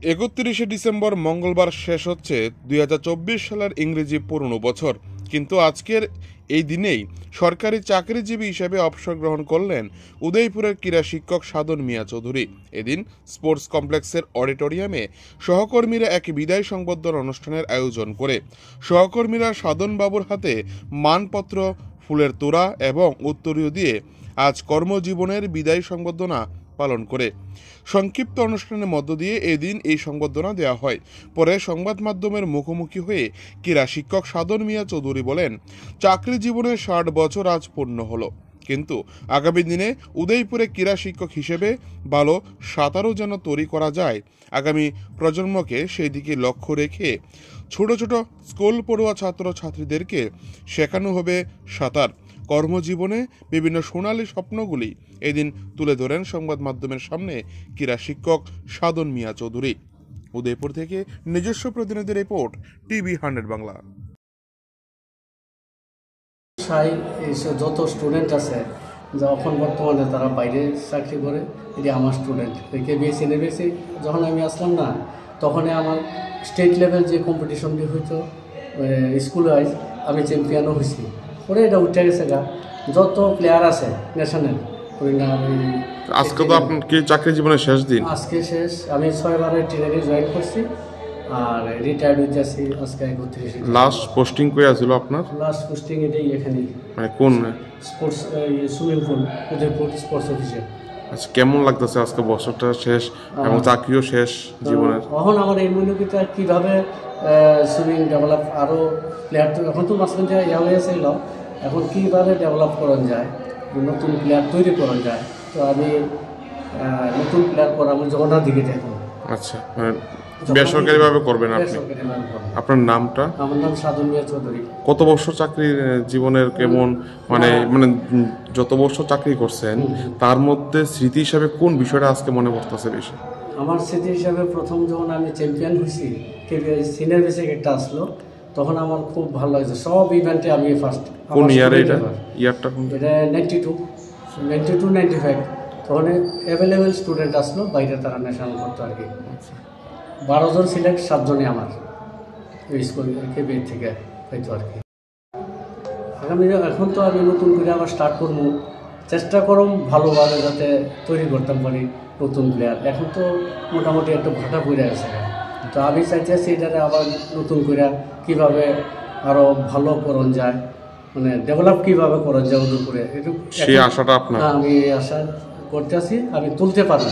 31শে December মঙ্গলবার শেষ হচ্ছে 2024 সালের ইংরেজি পুরনো বছর। কিন্তু আজকের এই দিনেই সরকারি চাকরিজীবী হিসেবে অবসর গ্রহণ করলেন উদয়পুরের ক্রীড়া শিক্ষক সাধন মিয়া চৌধুরী। এদিন স্পোর্টস কমপ্লেক্সের অডিটোরিয়ামে সহকর্মীরা এক বিদায় সংবর্ধনা অনুষ্ঠানের আয়োজন করে সহকর্মীরা সাধন বাবুর হাতে মানপত্র, ফুলের তোড়া এবং উত্তরীয় দিয়ে আজ কর্মজীবনের বিদায় সংবর্ধনা পালন করে। সংক্ষিপ্ত অনুষ্ঠানের মধ্য দিয়ে এদিন এই সংবর্ধনা দেওয়া হয়। পরে সংবাদ মাধ্যমের মুখোমুখি হয়ে ক্রীড়া শিক্ষক সাধন মিয়া চৌধুরী বলেন, চাকরি জীবনের 60 বছর আজ পূর্ণ হলো, কিন্তু আগামী দিনে উদয়পুরে ক্রীড়া শিক্ষক হিসেবে ভালো সাঁতারও যেন তৈরি করা যায়। আগামী প্রজন্মকে সেই দিকে লক্ষ্য রেখে ছোট ছোট স্কুল পড়ুয়া ছাত্রছাত্রীদেরকে শেখানো হবে সাঁতার। কর্মজীবনে বিভিন্ন সোনালী স্বপ্নগুলি এদিন তুলে ধরেন সংবাদ মাধ্যমের সামনে ক্রীড়া শিক্ষক সাধন মিয়া চৌধুরী। উদয়পুর থেকে নিজস্ব প্রতিনিধি রিপোর্ট, টিভি 100 বাংলা। যত স্টুডেন্ট আছে যখন বর্তমানে তারা বাইরে চাকরি করে, এটি আমার স্টুডেন্ট। কেবিএসসি নেবিএসসি যখন আমি আসলাম না, তখনই আমার স্টেট লেভেল যে কম্পিটিশনটি হইতো স্কুল ওয়াইজ, আমি চ্যাম্পিয়নও হয়েছি। পরে এটা উঠে গেছে গা, যত প্লেয়ার আছে ন্যাশনাল। আজকে তো আপনার কি চাকরি জীবনের শেষ দিন? আজকে শেষ। আমি 6 বারের ট্রেনে জয়েন করছি আর রিটায়ার্ড হয়ে যাচ্ছি আজকে 31। লাস্ট পোস্টিং কই আছিল আপনার? লাস্ট পোস্টিং এটাই এখানেই, মানে কোন sports swimming pool, Udaipur sports অফিসে। আচ্ছা, কেমন লাগতেছে আজকে বছরটা শেষ এবং চাকরিও শেষ জীবনের? এখন আমার এই মনোকিতা কীভাবে সুইমিং ডেভেলপ, আরও প্লেয়ার তো এখন তো মাঝখান থেকে ইয়া হয়ে ছিল, এখন কীভাবে ডেভেলপ করা যায়, নতুন প্লেয়ার তৈরি করা যায়। তো আমি নতুন প্লেয়ার করার জগন্নাথ দিকে দেখো। আচ্ছা, বেসরকারিভাবে করবেন আপনি? আপনার নামটা? আমার নাম সাধন মিয়া চৌধুরী। কত বছর চাকরি জীবনের কেমন, মানে যত বছর চাকরি করছেন তার মধ্যে স্মৃতি হিসাবে কোন বিষয়টা আজকে মনে পড়তেছে বেশি? আমার স্মৃতি হিসাবে প্রথম যখন আমি চ্যাম্পিয়ন হয়েছি, সিনিয়র বেসিক একটা আসলো, তখন আমার খুব ভালো লাগছে। সব ইভেন্টে আমি ফার্স্ট। কোন ইয়ারে এটা? ইয়ারটা এটা 92-95। তখন অ্যাভেলেবেল স্টুডেন্ট আসলো বাইরে, তারা ন্যাশনাল করতো আর কি। 12 জন সিলেক্ট, 7 জনই আমার ওই স্কুল কেবি থেকে হয়তো আর কি। আগামী এখন তো আমি নতুন করে আবার স্টার্ট করবো, চেষ্টা করব ভালোভাবে যাতে তৈরি করতে পারি নতুন প্লেয়ার। এখন তো মোটামুটি একটু ভাটা পড়ে আছে, তো আমি চাইতেছি এটাতে আবার নতুন করে কীভাবে আরও ভালো করণ যায়, মানে ডেভেলপ কীভাবে করা যায় উদয়পুরে, একটু সেই আশাটা আপনার? আমি আশা করতে আছি আমি তুলতে পারবো।